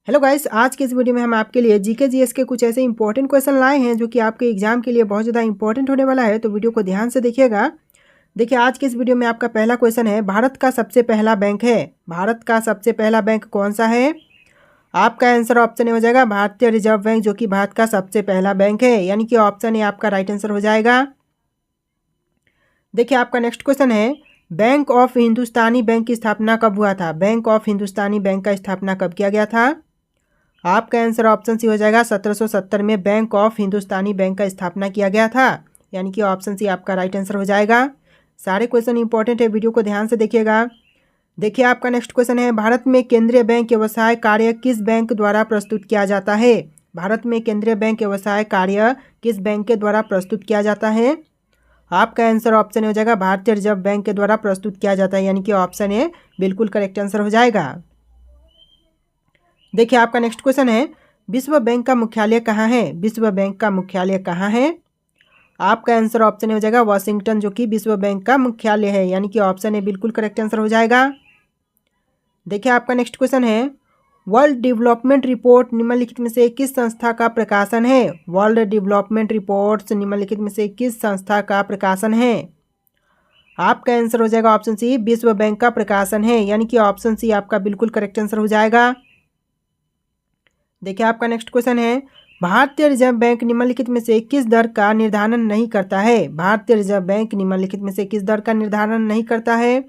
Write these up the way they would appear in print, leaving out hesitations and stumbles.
Hello guys, आज के इस वीडियो में हम आपके लिए जीके जीएस के कुछ ऐसे इंपॉर्टेंट क्वेश्चन लाए हैं जो कि आपके एग्जाम के लिए बहुत ज़्यादा इंपॉर्टेंट होने वाला है। तो वीडियो को ध्यान से देखिएगा। देखिए, आज के इस वीडियो में आपका पहला क्वेश्चन है, भारत का सबसे पहला बैंक है। भारत का सबसे पहला बैंक कौन सा है? आपका आंसर ऑप्शन ए हो जाएगा भारतीय रिजर्व बैंक, जो कि भारत का सबसे पहला बैंक है, यानी कि ऑप्शन ए आपका राइट आंसर हो जाएगा। देखिए, आपका नेक्स्ट क्वेश्चन है, बैंक ऑफ हिंदुस्तानी बैंक की स्थापना कब हुआ था? बैंक ऑफ हिंदुस्तानी बैंक का स्थापना कब किया गया था? आपका आंसर ऑप्शन सी हो जाएगा 1770 में बैंक ऑफ हिंदुस्तानी बैंक का स्थापना किया गया था, यानी कि ऑप्शन सी आपका राइट आंसर हो जाएगा। सारे क्वेश्चन इंपॉर्टेंट है, वीडियो को ध्यान से देखिएगा। देखिए, आपका नेक्स्ट क्वेश्चन है, भारत में केंद्रीय बैंक व्यवसाय कार्य किस बैंक द्वारा प्रस्तुत किया जाता है? भारत में केंद्रीय बैंक व्यवसाय कार्य किस बैंक के द्वारा प्रस्तुत किया जाता है? आपका आंसर ऑप्शन हो जाएगा भारतीय रिजर्व बैंक के द्वारा प्रस्तुत किया जाता है, यानी कि ऑप्शन ए बिल्कुल करेक्ट आंसर हो जाएगा। देखिए, आपका नेक्स्ट क्वेश्चन है, विश्व बैंक का मुख्यालय कहाँ है? विश्व बैंक का मुख्यालय कहाँ है? आपका आंसर ऑप्शन हो जाएगा वाशिंगटन, जो कि विश्व बैंक का मुख्यालय है, यानी कि ऑप्शन ए बिल्कुल करेक्ट आंसर हो जाएगा। देखिए, आपका नेक्स्ट क्वेश्चन है, वर्ल्ड डेवलपमेंट रिपोर्ट निम्नलिखित में से किस संस्था का प्रकाशन है? वर्ल्ड डेवलपमेंट रिपोर्ट्स निम्नलिखित में से किस संस्था का प्रकाशन है? आपका आंसर हो जाएगा ऑप्शन सी विश्व बैंक का प्रकाशन है, यानी कि ऑप्शन सी आपका बिल्कुल करेक्ट आंसर हो जाएगा। देखिए, आपका नेक्स्ट क्वेश्चन है, भारतीय रिजर्व बैंक निम्नलिखित में से किस दर का निर्धारण नहीं करता है? भारतीय रिजर्व बैंक निम्नलिखित में से किस दर का निर्धारण नहीं करता है?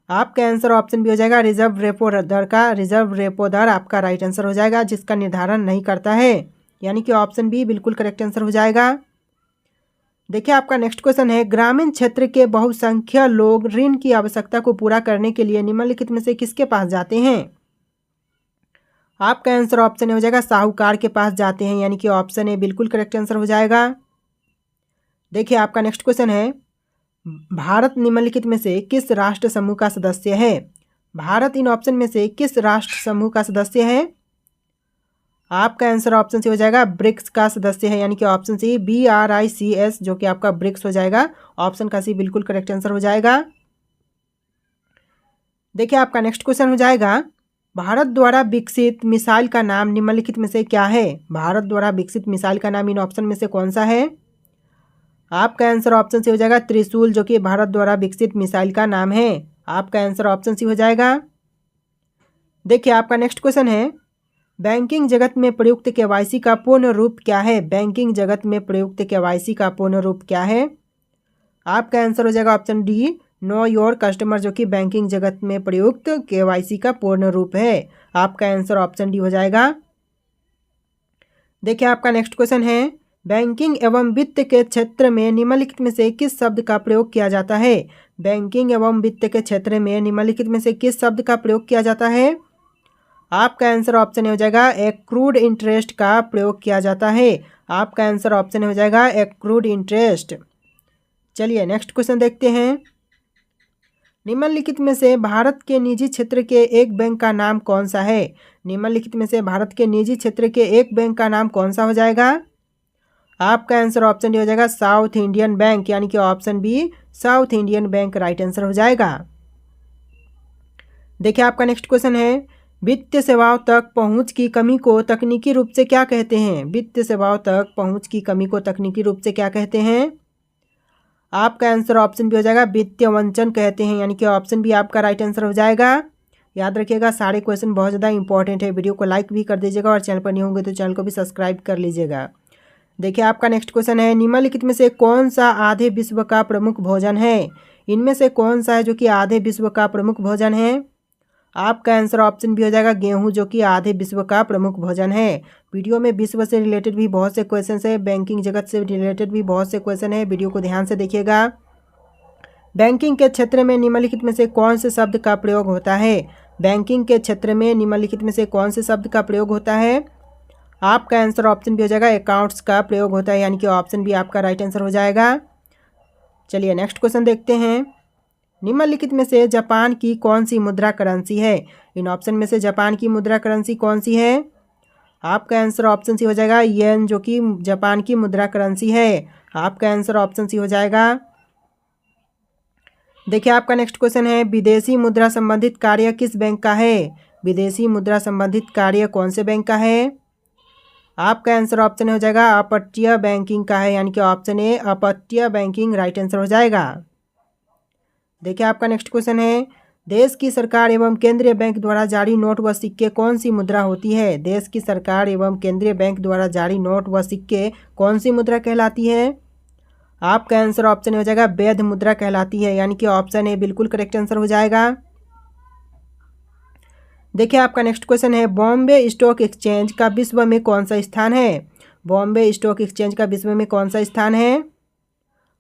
आपका आंसर ऑप्शन बी हो जाएगा रिजर्व रेपो दर का। रिजर्व रेपो दर आपका राइट आंसर हो जाएगा, जिसका निर्धारण नहीं करता है, यानी कि ऑप्शन बी बिल्कुल करेक्ट आंसर हो जाएगा। देखिए, आपका नेक्स्ट क्वेश्चन है, ग्रामीण क्षेत्र के बहुसंख्यक लोग ऋण की आवश्यकता को पूरा करने के लिए निम्नलिखित में से किसके पास जाते हैं? आपका आंसर ऑप्शन ए हो जाएगा साहूकार के पास जाते हैं, यानी कि ऑप्शन ए बिल्कुल करेक्ट आंसर हो जाएगा। देखिए, आपका नेक्स्ट क्वेश्चन है, भारत निम्नलिखित में से किस राष्ट्र समूह का सदस्य है? भारत इन ऑप्शन में से किस राष्ट्र समूह का सदस्य है? आपका आंसर ऑप्शन सी हो जाएगा ब्रिक्स का सदस्य है, यानी कि ऑप्शन सी BRICS, जो कि आपका ब्रिक्स हो जाएगा। ऑप्शन का सी बिल्कुल करेक्ट आंसर हो जाएगा। देखिए, आपका नेक्स्ट क्वेश्चन हो जाएगा, भारत द्वारा विकसित मिसाइल का नाम निम्नलिखित में से क्या है? भारत द्वारा विकसित मिसाइल का नाम इन ऑप्शन में से कौन सा है? आपका आंसर ऑप्शन सी हो जाएगा त्रिशूल, जो कि भारत द्वारा विकसित मिसाइल का नाम है। आपका आंसर ऑप्शन सी हो जाएगा। देखिए, आपका नेक्स्ट क्वेश्चन है, बैंकिंग जगत में प्रयुक्त केवाईसी का पूर्ण रूप क्या है? बैंकिंग जगत में प्रयुक्त केवाईसी का पूर्ण रूप क्या है? आपका आंसर हो जाएगा option D know your customer, जो कि बैंकिंग जगत में प्रयुक्त केवाईसी का पूर्ण रूप है। आपका आंसर ऑप्शन डी हो जाएगा। देखिए, आपका नेक्स्ट क्वेश्चन है, बैंकिंग एवं वित्त के क्षेत्र में निम्नलिखित में से किस शब्द का प्रयोग किया जाता है? बैंकिंग एवं वित्त के क्षेत्र में निम्नलिखित में से किस शब्द का प्रयोग किया जाता है? आपका आंसर ऑप्शन हो जाएगा एक्रूड इंटरेस्ट का प्रयोग किया जाता है। आपका आंसर ऑप्शन हो जाएगा एक्रूड इंटरेस्ट। चलिए, नेक्स्ट क्वेश्चन देखते हैं, निम्नलिखित में से भारत के निजी क्षेत्र के एक बैंक का नाम कौन सा है? निम्नलिखित में से भारत के निजी क्षेत्र के एक बैंक का नाम कौन सा हो जाएगा? आपका आंसर ऑप्शन डी हो जाएगा साउथ इंडियन बैंक, यानी कि option B south Indian bank right answer हो जाएगा। देखिए, आपका नेक्स्ट क्वेश्चन है, वित्तीय सेवाओं तक पहुंच की कमी को तकनीकी रूप से क्या कहते हैं? वित्तीय सेवाओं तक पहुंच की कमी को तकनीकी रूप से क्या कहते हैं? आपका आंसर ऑप्शन बी हो जाएगा वित्तीय वंचन कहते हैं, यानी कि ऑप्शन बी आपका राइट आंसर हो जाएगा। याद रखिएगा, सारे क्वेश्चन बहुत ज़्यादा इंपॉर्टेंट है। वीडियो को लाइक भी कर दीजिएगा और चैनल पर नहीं होंगे तो चैनल को भी सब्सक्राइब कर लीजिएगा। देखिए, आपका नेक्स्ट क्वेश्चन है, निम्नलिखित में से कौन सा आधे विश्व का प्रमुख भोजन है? इनमें से कौन सा है जो कि आधे विश्व का प्रमुख भोजन है? आपका आंसर ऑप्शन भी हो जाएगा गेहूं, जो कि आधे विश्व का प्रमुख भोजन है। वीडियो में विश्व से रिलेटेड भी बहुत से क्वेश्चन है, बैंकिंग जगत से रिलेटेड भी बहुत से क्वेश्चन है। वीडियो को ध्यान से देखिएगा। बैंकिंग के क्षेत्र में निम्नलिखित में से कौन से शब्द का प्रयोग होता है? बैंकिंग के क्षेत्र में निम्नलिखित में से कौन से शब्द का प्रयोग होता है? आपका आंसर ऑप्शन भी हो जाएगा अकाउंट्स का प्रयोग होता है, यानी कि ऑप्शन भी आपका राइट आंसर हो जाएगा। चलिए, नेक्स्ट क्वेश्चन देखते हैं, निम्नलिखित में से जापान की कौन सी मुद्रा करेंसी है? इन ऑप्शन में से जापान की मुद्रा करेंसी कौन सी है? आपका आंसर ऑप्शन सी हो जाएगा येन, जो कि जापान की मुद्रा करेंसी है। आपका आंसर ऑप्शन सी हो जाएगा। देखिए, आपका नेक्स्ट क्वेश्चन है, विदेशी मुद्रा संबंधित कार्य किस बैंक का है? विदेशी मुद्रा संबंधित कार्य कौन से बैंक का है? आपका आंसर ऑप्शन हो जाएगा अपतटीय बैंकिंग का है, यानी कि ऑप्शन ए अपतटीय बैंकिंग राइट आंसर हो जाएगा। देखिए आपका नेक्स्ट क्वेश्चन है, देश की सरकार एवं केंद्रीय बैंक द्वारा जारी नोट व सिक्के कौन सी मुद्रा होती है? देश की सरकार एवं केंद्रीय बैंक द्वारा जारी नोट व सिक्के कौन सी मुद्रा कहलाती है? आपका आंसर ऑप्शन हो जाएगा वैध मुद्रा कहलाती है, यानी कि ऑप्शन ए बिल्कुल करेक्ट आंसर हो जाएगा। देखिए आपका नेक्स्ट क्वेश्चन है, बॉम्बे स्टॉक एक्सचेंज का विश्व में कौन सा स्थान है? बॉम्बे स्टॉक एक्सचेंज का विश्व में कौन सा स्थान है?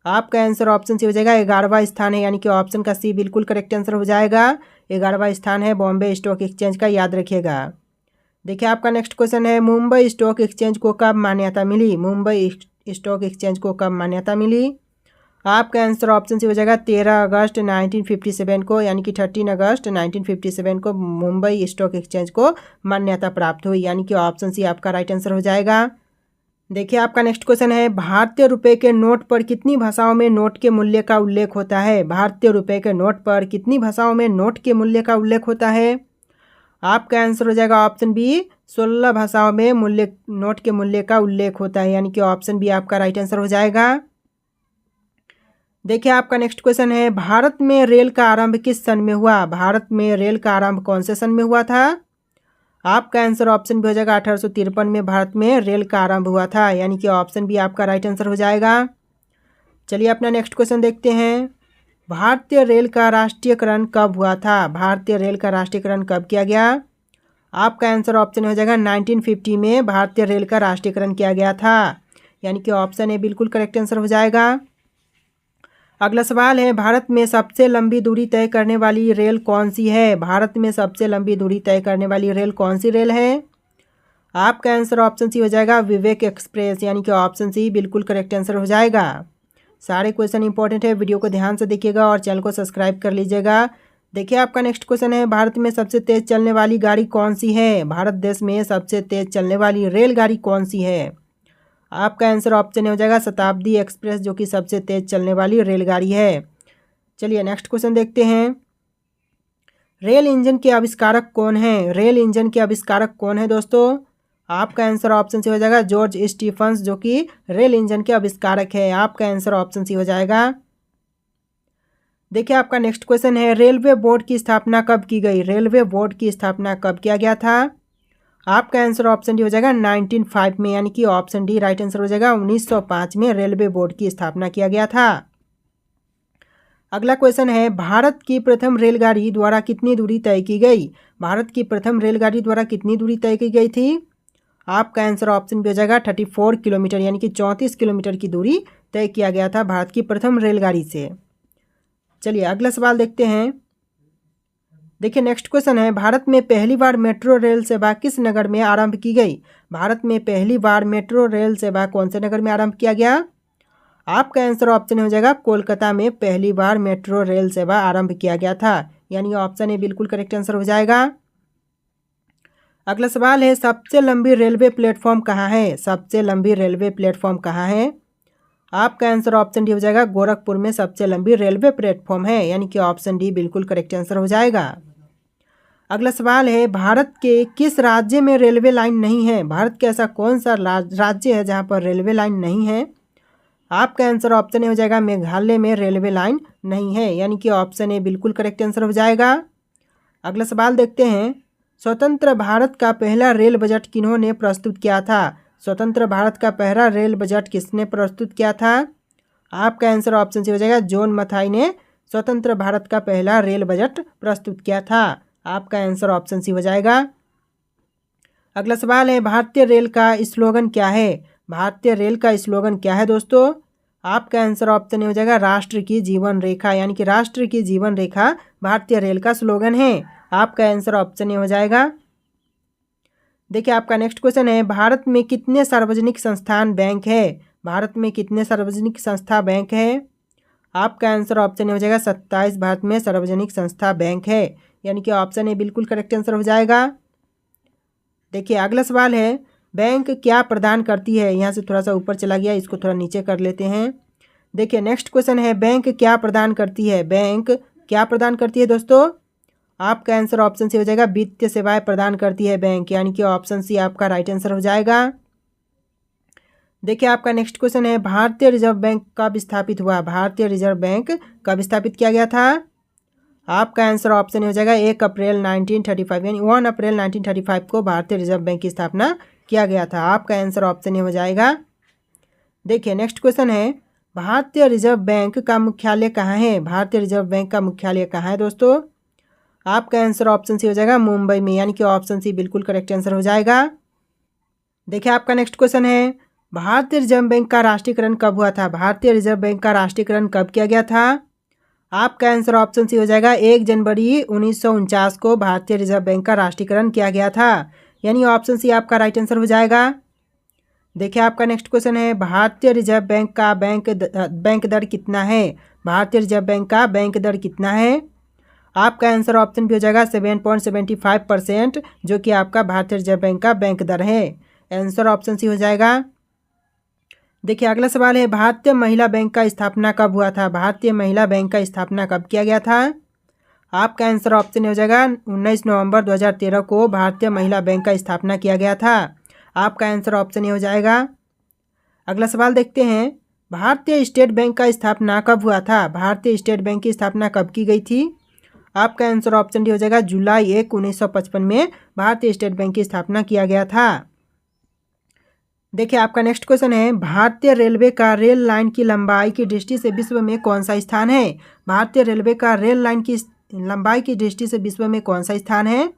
आपका आंसर ऑप्शन सी हो जाएगा 11वां स्थान है, यानी कि ऑप्शन का सी बिल्कुल करेक्ट आंसर हो जाएगा। 11वां स्थान है बॉम्बे स्टॉक एक्सचेंज का, याद रखिएगा। देखिए आपका नेक्स्ट क्वेश्चन है, मुंबई स्टॉक एक्सचेंज को कब मान्यता मिली? मुंबई स्टॉक एक्सचेंज को कब मान्यता मिली? आपका आंसर ऑप्शन सी हो जाएगा 13 अगस्त 1957 को, यानी कि 13 अगस्त 1957 को मुंबई स्टॉक एक्सचेंज को मान्यता प्राप्त हुई, यानी कि ऑप्शन सी आपका राइट आंसर हो जाएगा। देखिए आपका नेक्स्ट क्वेश्चन है, भारतीय रुपए के नोट पर कितनी भाषाओं में नोट के मूल्य का उल्लेख होता है? भारतीय रुपए के नोट पर कितनी भाषाओं में नोट के मूल्य का उल्लेख होता है? आपका आंसर हो जाएगा ऑप्शन बी 16 भाषाओं में नोट के मूल्य का उल्लेख होता है, यानी कि ऑप्शन बी आपका राइट आंसर हो जाएगा। देखिए आपका नेक्स्ट क्वेश्चन है, भारत में रेल का आरंभ किस सन में हुआ? भारत में रेल का आरंभ कौन से सन में हुआ था? आपका आंसर ऑप्शन भी हो जाएगा 1853 में भारत में रेल का आरंभ हुआ था, यानी कि ऑप्शन बी आपका राइट आंसर हो जाएगा। चलिए अपना नेक्स्ट क्वेश्चन देखते हैं, भारतीय रेल का राष्ट्रीयकरण कब हुआ था? भारतीय रेल का राष्ट्रीयकरण कब किया गया? आपका आंसर ऑप्शन हो जाएगा 1950 में भारतीय रेल का राष्ट्रीयकरण किया गया था, यानी कि ऑप्शन ए बिल्कुल करेक्ट आंसर हो जाएगा। अगला सवाल है, भारत में सबसे लंबी दूरी तय करने वाली रेल कौन सी है? भारत में सबसे लंबी दूरी तय करने वाली रेल कौन सी रेल है? आपका आंसर ऑप्शन सी हो जाएगा विवेक एक्सप्रेस, यानी कि ऑप्शन सी बिल्कुल करेक्ट आंसर हो जाएगा। सारे क्वेश्चन इंपॉर्टेंट है, वीडियो को ध्यान से देखिएगा और चैनल को सब्सक्राइब कर लीजिएगा। देखिए आपका नेक्स्ट क्वेश्चन है, भारत में सबसे तेज चलने वाली गाड़ी कौन सी है? भारत देश में सबसे तेज चलने वाली रेलगाड़ी कौन सी है? आपका आंसर ऑप्शन हो जाएगा शताब्दी एक्सप्रेस, जो कि सबसे तेज चलने वाली रेलगाड़ी है। चलिए नेक्स्ट क्वेश्चन देखते हैं, रेल इंजन के आविष्कारक कौन है? रेल इंजन के आविष्कारक कौन है दोस्तों? आपका आंसर ऑप्शन सी हो जाएगा जॉर्ज स्टीफंस, जो कि रेल इंजन के आविष्कारक है। आपका आंसर ऑप्शन सी हो जाएगा। देखिए आपका नेक्स्ट क्वेश्चन है, रेलवे बोर्ड की स्थापना कब की गई? रेलवे बोर्ड की स्थापना कब किया गया था? आपका आंसर ऑप्शन डी हो जाएगा 1905 में, यानी कि ऑप्शन डी राइट आंसर हो जाएगा। 1905 में रेलवे बोर्ड की स्थापना किया गया था। अगला क्वेश्चन है, भारत की प्रथम रेलगाड़ी द्वारा कितनी दूरी तय की गई? भारत की प्रथम रेलगाड़ी द्वारा कितनी दूरी तय की गई थी? आपका आंसर ऑप्शन भी हो जाएगा 34 किलोमीटर, यानी कि 34 किलोमीटर की दूरी तय किया गया था भारत की प्रथम रेलगाड़ी से। चलिए अगला सवाल देखते हैं। देखिए नेक्स्ट क्वेश्चन है, भारत में पहली बार मेट्रो रेल सेवा किस नगर में आरंभ की गई? भारत में पहली बार मेट्रो रेल सेवा कौन से नगर में आरंभ किया गया? आपका आंसर ऑप्शन हो जाएगा कोलकाता में पहली बार मेट्रो रेल सेवा आरंभ किया गया था, यानी ऑप्शन ए बिल्कुल करेक्ट आंसर हो जाएगा। अगला सवाल है, सबसे लंबी रेलवे प्लेटफॉर्म कहाँ है? सबसे लंबी रेलवे प्लेटफॉर्म कहाँ है? आपका आंसर ऑप्शन डी हो जाएगा गोरखपुर में सबसे लंबी रेलवे प्लेटफॉर्म है, यानी कि ऑप्शन डी बिल्कुल करेक्ट आंसर हो जाएगा। अगला सवाल है, भारत के किस राज्य में रेलवे लाइन नहीं है? भारत के ऐसा कौन सा राज्य है जहां पर रेलवे लाइन नहीं है? आपका आंसर ऑप्शन ए हो जाएगा मेघालय में रेलवे लाइन नहीं है, यानी कि ऑप्शन ए बिल्कुल करेक्ट आंसर हो जाएगा। अगला सवाल देखते हैं, स्वतंत्र भारत का पहला रेल बजट किन्होंने प्रस्तुत किया था? स्वतंत्र भारत का पहला रेल बजट किसने प्रस्तुत किया था? आपका आंसर ऑप्शन सी हो जाएगा जॉन मथाई ने स्वतंत्र भारत का पहला रेल बजट प्रस्तुत किया था। आपका आंसर ऑप्शन सी हो जाएगा। अगला सवाल है, भारतीय रेल का स्लोगन क्या है? भारतीय रेल का स्लोगन क्या है दोस्तों? आपका आंसर ऑप्शन हो जाएगा राष्ट्र की जीवन रेखा, यानी कि राष्ट्र की जीवन रेखा भारतीय रेल का स्लोगन है। आपका आंसर ऑप्शन ए हो जाएगा। देखिए आपका नेक्स्ट क्वेश्चन है, भारत में कितने सार्वजनिक संस्थान बैंक है? भारत में कितने सार्वजनिक संस्था बैंक है? आपका आंसर ऑप्शन हो जाएगा 27 भारत में सार्वजनिक संस्था बैंक है, यानी कि ऑप्शन ए बिल्कुल करेक्ट आंसर हो जाएगा। देखिए अगला सवाल है, बैंक क्या प्रदान करती है? यहाँ से थोड़ा सा ऊपर चला गया, इसको थोड़ा नीचे कर लेते हैं। देखिए नेक्स्ट क्वेश्चन है, बैंक क्या प्रदान करती है? बैंक क्या प्रदान करती है दोस्तों? आपका आंसर ऑप्शन सी हो जाएगा, वित्तीय सेवाएं प्रदान करती है बैंक, यानी कि ऑप्शन सी आपका राइट आंसर हो जाएगा। देखिए आपका नेक्स्ट क्वेश्चन है, भारतीय रिजर्व बैंक कब स्थापित हुआ? भारतीय रिजर्व बैंक कब स्थापित किया गया था? आपका आंसर ऑप्शन हो जाएगा 1 अप्रैल 1935, यानी 1 अप्रैल 1935 को भारतीय रिजर्व बैंक की स्थापना किया गया था। आपका आंसर ऑप्शन हो जाएगा। देखिए नेक्स्ट क्वेश्चन है, भारतीय रिजर्व बैंक का मुख्यालय कहाँ है? भारतीय रिजर्व बैंक का मुख्यालय कहाँ है दोस्तों? आपका आंसर ऑप्शन सी हो जाएगा मुंबई में, यानी कि ऑप्शन सी बिल्कुल करेक्ट आंसर हो जाएगा। देखिए आपका नेक्स्ट क्वेश्चन है, भारतीय रिजर्व बैंक का राष्ट्रीयकरण कब हुआ था? भारतीय रिजर्व बैंक का राष्ट्रीयकरण कब किया गया था? आपका आंसर ऑप्शन सी हो जाएगा 1 जनवरी 1949 को भारतीय रिजर्व बैंक का राष्ट्रीयकरण किया गया था, यानी ऑप्शन सी आपका राइट आंसर हो जाएगा। देखिए आपका नेक्स्ट क्वेश्चन है, भारतीय रिजर्व बैंक का बैंक दर कितना है? भारतीय रिजर्व बैंक का बैंक दर कितना है? आपका आंसर ऑप्शन भी हो जाएगा 7.75%, जो कि आपका भारतीय रिजर्व बैंक का बैंक दर है। आंसर ऑप्शन सी हो जाएगा। देखिए अगला सवाल है, भारतीय महिला बैंक का स्थापना कब हुआ था? भारतीय महिला बैंक का स्थापना कब किया गया था? आपका आंसर ऑप्शन हो जाएगा 19 नवंबर 2013 को भारतीय महिला बैंक का स्थापना किया गया था। आपका आंसर ऑप्शन हो जाएगा। अगला सवाल देखते हैं, भारतीय स्टेट बैंक का स्थापना कब हुआ था? भारतीय स्टेट बैंक की स्थापना कब की गई थी? आपका आंसर ऑप्शन डी हो जाएगा जुलाई 1, 1955 में भारतीय स्टेट बैंक की स्थापना किया गया था। देखिए आपका नेक्स्ट क्वेश्चन है, भारतीय रेलवे का रेल लाइन की लंबाई की दृष्टि से विश्व में कौन सा स्थान है? भारतीय रेलवे का रेल लाइन की लंबाई की दृष्टि से विश्व में कौन सा स्थान है?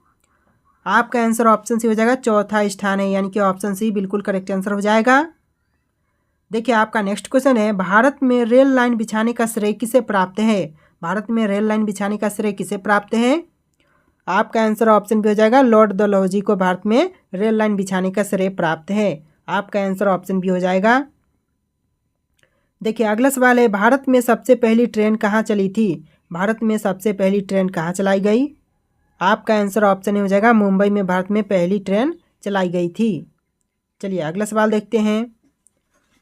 आपका आंसर ऑप्शन सी हो जाएगा चौथा स्थान है, यानी कि ऑप्शन सी बिल्कुल करेक्ट आंसर हो जाएगा। देखिए आपका नेक्स्ट क्वेश्चन है, भारत में रेल लाइन बिछाने का श्रेय किसे प्राप्त है? भारत में रेल लाइन बिछाने का श्रेय किसे प्राप्त है? आपका आंसर ऑप्शन भी हो जाएगा लॉर्ड डलहौजी को भारत में रेल लाइन बिछाने का श्रेय प्राप्त है। आपका आंसर ऑप्शन भी हो जाएगा। देखिए अगला सवाल है, भारत में सबसे पहली ट्रेन कहाँ चली थी? भारत में सबसे पहली ट्रेन कहाँ चलाई गई? आपका आंसर ऑप्शन हो जाएगा मुंबई में भारत में पहली ट्रेन चलाई गई थी। चलिए अगला सवाल देखते हैं,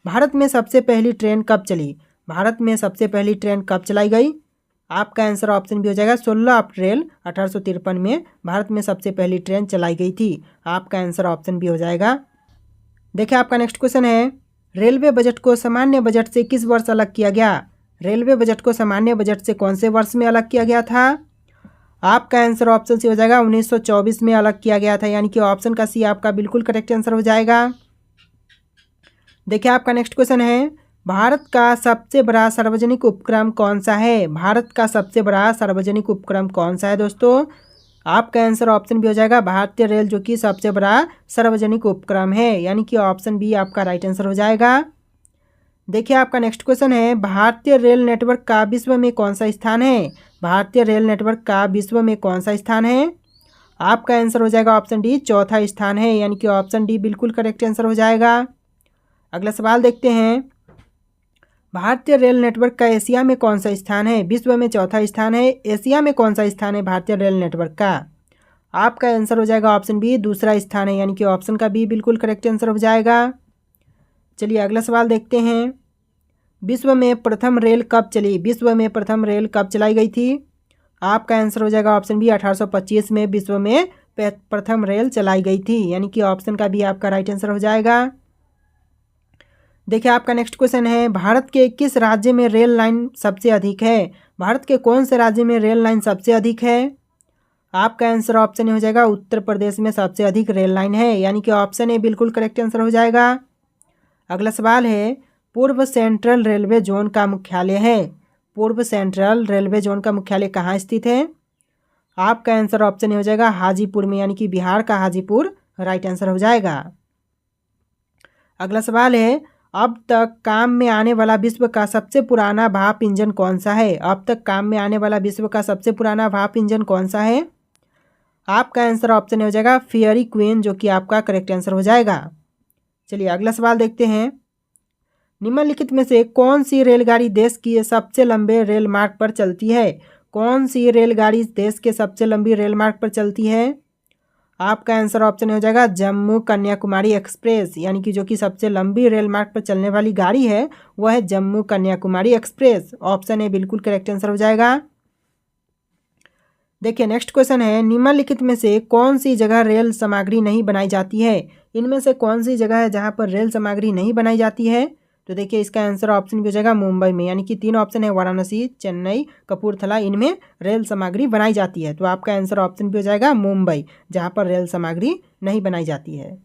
भारत में सबसे पहली ट्रेन कब चली? भारत में सबसे पहली ट्रेन कब चलाई गई? आपका आंसर ऑप्शन भी हो जाएगा 16 अप्रैल 1853 में भारत में सबसे पहली ट्रेन चलाई गई थी। आपका आंसर ऑप्शन भी हो जाएगा। देखिए आपका नेक्स्ट क्वेश्चन है, रेलवे बजट को सामान्य बजट से किस वर्ष अलग किया गया? रेलवे बजट को सामान्य बजट से कौन से वर्ष में अलग किया गया था? आपका आंसर ऑप्शन सी हो जाएगा 1924 में अलग किया गया था, यानी कि ऑप्शन का सी आपका बिल्कुल करेक्ट आंसर हो जाएगा। देखिए आपका नेक्स्ट क्वेश्चन है, भारत का सबसे बड़ा सार्वजनिक उपक्रम कौन सा है? भारत का सबसे बड़ा सार्वजनिक उपक्रम कौन सा है दोस्तों? आपका आंसर ऑप्शन भी हो जाएगा भारतीय रेल, जो कि सबसे बड़ा सार्वजनिक उपक्रम है, यानी कि ऑप्शन बी आपका राइट आंसर हो जाएगा। देखिए आपका नेक्स्ट क्वेश्चन है, भारतीय रेल नेटवर्क का विश्व में कौन सा स्थान है? भारतीय रेल नेटवर्क का विश्व में कौन सा स्थान है? आपका आंसर हो जाएगा ऑप्शन डी चौथा स्थान है, यानी कि ऑप्शन डी बिल्कुल करेक्ट आंसर हो जाएगा। अगला सवाल देखते हैं, भारतीय रेल नेटवर्क का एशिया में कौन सा स्थान है? विश्व में चौथा स्थान है, एशिया में कौन सा स्थान है भारतीय रेल नेटवर्क का? आपका आंसर हो जाएगा ऑप्शन बी दूसरा स्थान है, यानी कि ऑप्शन का बी बिल्कुल करेक्ट आंसर हो जाएगा। चलिए अगला सवाल देखते हैं, विश्व में प्रथम रेल कब चली? विश्व में प्रथम रेल कब चलाई गई थी? आपका आंसर हो जाएगा ऑप्शन बी 1825 में विश्व में प्रथम रेल चलाई गई थी, यानी कि ऑप्शन का बी आपका राइट आंसर हो जाएगा। देखिए आपका नेक्स्ट क्वेश्चन है, भारत के किस राज्य में रेल लाइन सबसे अधिक है? भारत के कौन से राज्य में रेल लाइन सबसे अधिक है? आपका आंसर ऑप्शन हो जाएगा उत्तर प्रदेश में सबसे अधिक रेल लाइन है, यानी कि ऑप्शन ए बिल्कुल करेक्ट आंसर हो जाएगा। अगला सवाल है, पूर्व सेंट्रल रेलवे जोन का मुख्यालय है। पूर्व सेंट्रल रेलवे जोन का मुख्यालय कहाँ स्थित है? आपका आंसर ऑप्शन हो जाएगा हाजीपुर में, यानी कि बिहार का हाजीपुर राइट आंसर हो जाएगा। अगला सवाल है, अब तक काम में आने वाला विश्व का सबसे पुराना भाप इंजन कौन सा है? अब तक काम में आने वाला विश्व का सबसे पुराना भाप इंजन कौन सा है? आपका आंसर ऑप्शन हो जाएगा फेयरी क्वीन, जो कि आपका करेक्ट आंसर हो जाएगा। चलिए अगला सवाल देखते हैं, निम्नलिखित में से कौन सी रेलगाड़ी देश की सबसे लंबे रेल मार्ग पर चलती है? कौन सी रेलगाड़ी देश के सबसे लंबी रेल मार्ग पर चलती है? आपका आंसर ऑप्शन हो जाएगा जम्मू कन्याकुमारी एक्सप्रेस, यानी कि जो कि सबसे लंबी रेल मार्ग पर चलने वाली गाड़ी है वह है Jammu Kanyakumari express. Option A बिल्कुल करेक्ट आंसर हो जाएगा। देखिए नेक्स्ट क्वेश्चन है, निम्नलिखित में से कौन सी जगह रेल सामग्री नहीं बनाई जाती है? इनमें से कौन सी जगह है जहाँ पर रेल सामग्री नहीं बनाई जाती है? तो देखिए इसका आंसर ऑप्शन भी हो जाएगा मुंबई में, यानी कि 3 ऑप्शन है, वाराणसी, चेन्नई, कपूरथला, इनमें रेल सामग्री बनाई जाती है। तो आपका आंसर ऑप्शन भी हो जाएगा मुंबई, जहाँ पर रेल सामग्री नहीं बनाई जाती है।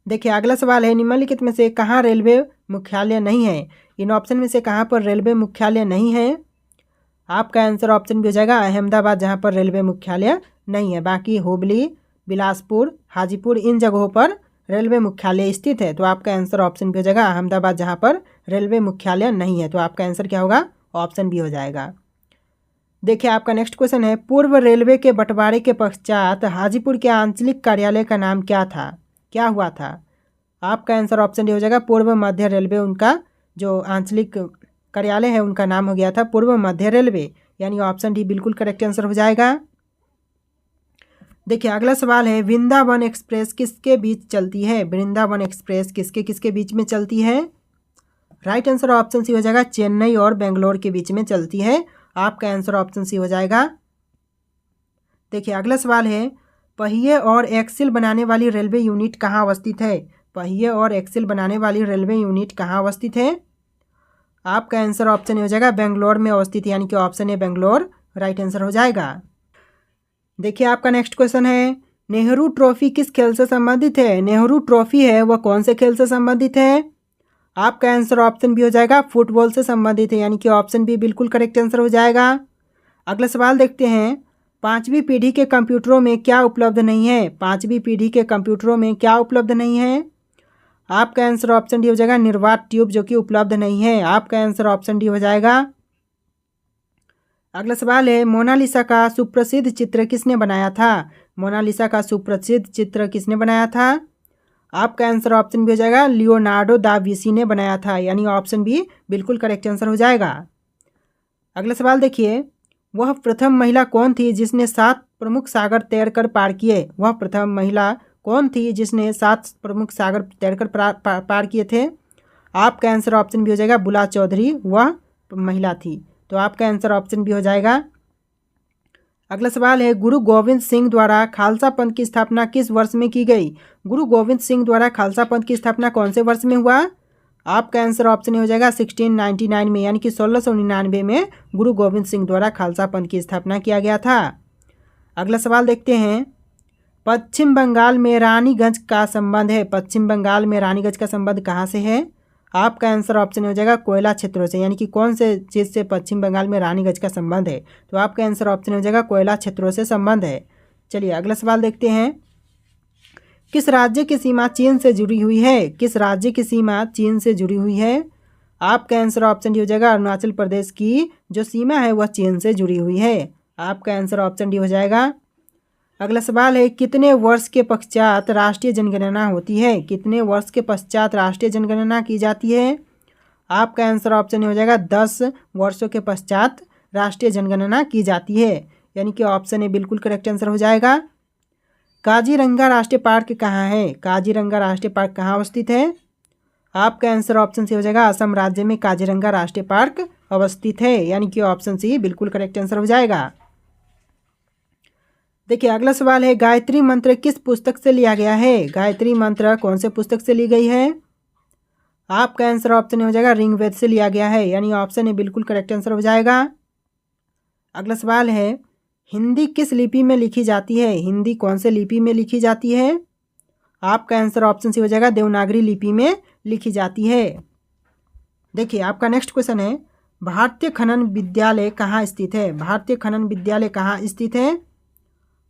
देखिए अगला सवाल है, निम्नलिखित में से कहाँ रेलवे मुख्यालय नहीं है? इन ऑप्शन में से कहाँ पर रेलवे मुख्यालय नहीं है? आपका आंसर ऑप्शन भी हो जाएगा अहमदाबाद, जहाँ पर रेलवे मुख्यालय नहीं है। बाकी हुबली, बिलासपुर, हाजीपुर, इन जगहों पर रेलवे मुख्यालय स्थित है। तो आपका आंसर ऑप्शन भी हो जाएगा अहमदाबाद, जहाँ पर रेलवे मुख्यालय नहीं है। तो आपका आंसर क्या होगा? ऑप्शन भी हो जाएगा। देखिए आपका नेक्स्ट क्वेश्चन है, पूर्व रेलवे के बंटवारे के पश्चात हाजीपुर के आंचलिक कार्यालय का नाम क्या था? क्या हुआ था? आपका आंसर ऑप्शन डी हो जाएगा पूर्व मध्य रेलवे। उनका जो आंचलिक कार्यालय है उनका नाम हो गया था पूर्व मध्य रेलवे, यानी ऑप्शन डी बिल्कुल करेक्ट आंसर हो जाएगा। देखिए अगला सवाल है, वृंदावन एक्सप्रेस किसके बीच चलती है? वृंदावन एक्सप्रेस किसके किसके बीच में चलती है? राइट आंसर ऑप्शन सी हो जाएगा चेन्नई और बेंगलोर के बीच में चलती है। आपका आंसर ऑप्शन सी हो जाएगा। देखिए अगला सवाल है, पहिए और एक्सिल बनाने वाली रेलवे यूनिट कहाँ अवस्थित है? पहिए और एक्सिल बनाने वाली रेलवे यूनिट कहाँ अवस्थित है? आपका आंसर ऑप्शन हो जाएगा बेंगलोर में अवस्थित, यानी कि option A Bangalore right answer हो जाएगा। देखिए आपका नेक्स्ट क्वेश्चन है, नेहरू ट्रॉफी किस खेल से संबंधित है? नेहरू ट्रॉफी है वह कौन से खेल से संबंधित है? आपका आंसर ऑप्शन भी हो जाएगा फुटबॉल से संबंधित है, यानी कि ऑप्शन बी बिल्कुल करेक्ट आंसर हो जाएगा। अगला सवाल देखते हैं, 5वीं पीढ़ी के कंप्यूटरों में क्या उपलब्ध नहीं है? 5वीं पीढ़ी के कंप्यूटरों में क्या उपलब्ध नहीं है? आपका आंसर ऑप्शन डी हो जाएगा निर्वात ट्यूब, जो कि उपलब्ध नहीं है। आपका आंसर ऑप्शन डी हो जाएगा। अगला सवाल है, मोनालिसा का सुप्रसिद्ध चित्र किसने बनाया था? मोनालिसा का सुप्रसिद्ध चित्र किसने बनाया था? आपका आंसर ऑप्शन भी हो जाएगा लियोनार्डो दा विंसी ने बनाया था, यानी ऑप्शन बी बिल्कुल करेक्ट आंसर हो जाएगा। अगला सवाल देखिए, वह प्रथम महिला कौन थी जिसने 7 प्रमुख सागर तैरकर पार किए? वह प्रथम महिला कौन थी जिसने 7 प्रमुख सागर तैरकर पार किए थे? आपका आंसर ऑप्शन भी हो जाएगा बुला चौधरी, वह महिला थी। तो आपका आंसर ऑप्शन भी हो जाएगा। अगला सवाल है, गुरु गोविंद सिंह द्वारा खालसा पंथ की स्थापना किस वर्ष में की गई? गुरु गोविंद सिंह द्वारा खालसा पंथ की स्थापना कौन से वर्ष में हुआ? आपका आंसर ऑप्शन हो जाएगा 1699 में, यानी कि 1699 में गुरु गोविंद सिंह द्वारा खालसा पंथ की स्थापना किया गया था। अगला सवाल देखते हैं, पश्चिम बंगाल में रानीगंज का संबंध है। पश्चिम बंगाल में रानीगंज का संबंध कहाँ से है? आपका आंसर ऑप्शन हो जाएगा कोयला क्षेत्रों से, यानी कि कौन से चीज़ से पश्चिम बंगाल में रानीगंज का संबंध है? तो आपका आंसर ऑप्शन हो जाएगा कोयला क्षेत्रों से संबंध है। चलिए अगला सवाल देखते हैं, किस राज्य की सीमा चीन से जुड़ी हुई है? किस राज्य की सीमा चीन से जुड़ी हुई है? आपका आंसर ऑप्शन डी हो जाएगा अरुणाचल प्रदेश की जो सीमा है वह चीन से जुड़ी हुई है। आपका आंसर ऑप्शन डी हो जाएगा। अगला सवाल है, कितने वर्ष के पश्चात राष्ट्रीय जनगणना होती है? कितने वर्ष के पश्चात राष्ट्रीय जनगणना की जाती है? आपका आंसर ऑप्शन हो जाएगा 10 वर्षों के पश्चात राष्ट्रीय जनगणना की जाती है, यानी कि ऑप्शन ए बिल्कुल करेक्ट आंसर हो जाएगा। काजीरंगा राष्ट्रीय पार्क कहाँ है? काजीरंगा राष्ट्रीय पार्क कहाँ अवस्थित है? आपका आंसर ऑप्शन सी हो जाएगा असम राज्य में काजीरंगा राष्ट्रीय पार्क अवस्थित है, यानी कि ऑप्शन सी बिल्कुल करेक्ट आंसर हो जाएगा। देखिए अगला सवाल है, गायत्री मंत्र किस पुस्तक से लिया गया है? गायत्री मंत्र कौन से पुस्तक से ली गई है? आपका आंसर ऑप्शन हो जाएगा ऋग्वेद से लिया गया है, यानी ऑप्शन ए बिल्कुल करेक्ट आंसर हो जाएगा। अगला सवाल है, हिंदी किस लिपि में लिखी जाती है? हिंदी कौन से लिपि में लिखी जाती है? आपका आंसर ऑप्शन सी हो जाएगा देवनागरी लिपि में लिखी जाती है। देखिए आपका नेक्स्ट क्वेश्चन है, भारतीय खनन विद्यालय कहाँ स्थित है? भारतीय खनन विद्यालय कहाँ स्थित है?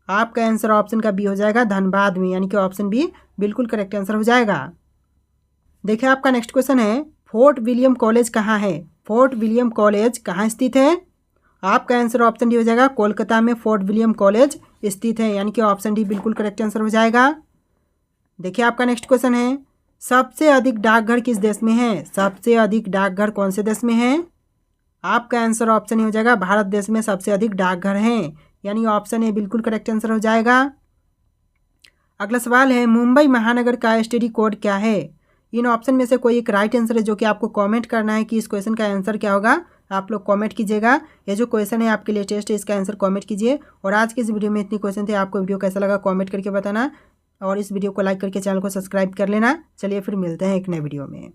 आपका आंसर ऑप्शन का बी हो जाएगा धनबाद में, यानी कि ऑप्शन बी बिल्कुल करेक्ट आंसर हो जाएगा। देखिए आपका नेक्स्ट क्वेश्चन है, फोर्ट विलियम कॉलेज कहाँ है? फोर्ट विलियम कॉलेज कहाँ स्थित है? आपका आंसर ऑप्शन डी हो जाएगा कोलकाता में फोर्ट विलियम कॉलेज स्थित है, यानी कि ऑप्शन डी बिल्कुल करेक्ट आंसर हो जाएगा। देखिए आपका नेक्स्ट क्वेश्चन है, सबसे अधिक डाकघर किस देश में है? सबसे अधिक डाकघर कौन से देश में है? आपका आंसर ऑप्शन हो जाएगा भारत देश में सबसे अधिक डाकघर हैं, यानी ऑप्शन ए बिल्कुल करेक्ट आंसर हो जाएगा। अगला सवाल है, मुंबई महानगर का एसटीडी कोड क्या है? इन ऑप्शन में से कोई एक राइट आंसर है जो कि आपको कमेंट करना है कि इस क्वेश्चन का आंसर क्या होगा। आप लोग कमेंट कीजिएगा। ये जो क्वेश्चन है आपके लिए टेस्ट है, इसका आंसर कमेंट कीजिए। और आज के इस वीडियो में इतनी क्वेश्चन थे। आपको वीडियो कैसा लगा कमेंट करके बताना और इस वीडियो को लाइक करके चैनल को सब्सक्राइब कर लेना। चलिए फिर मिलते हैं एक नए वीडियो में।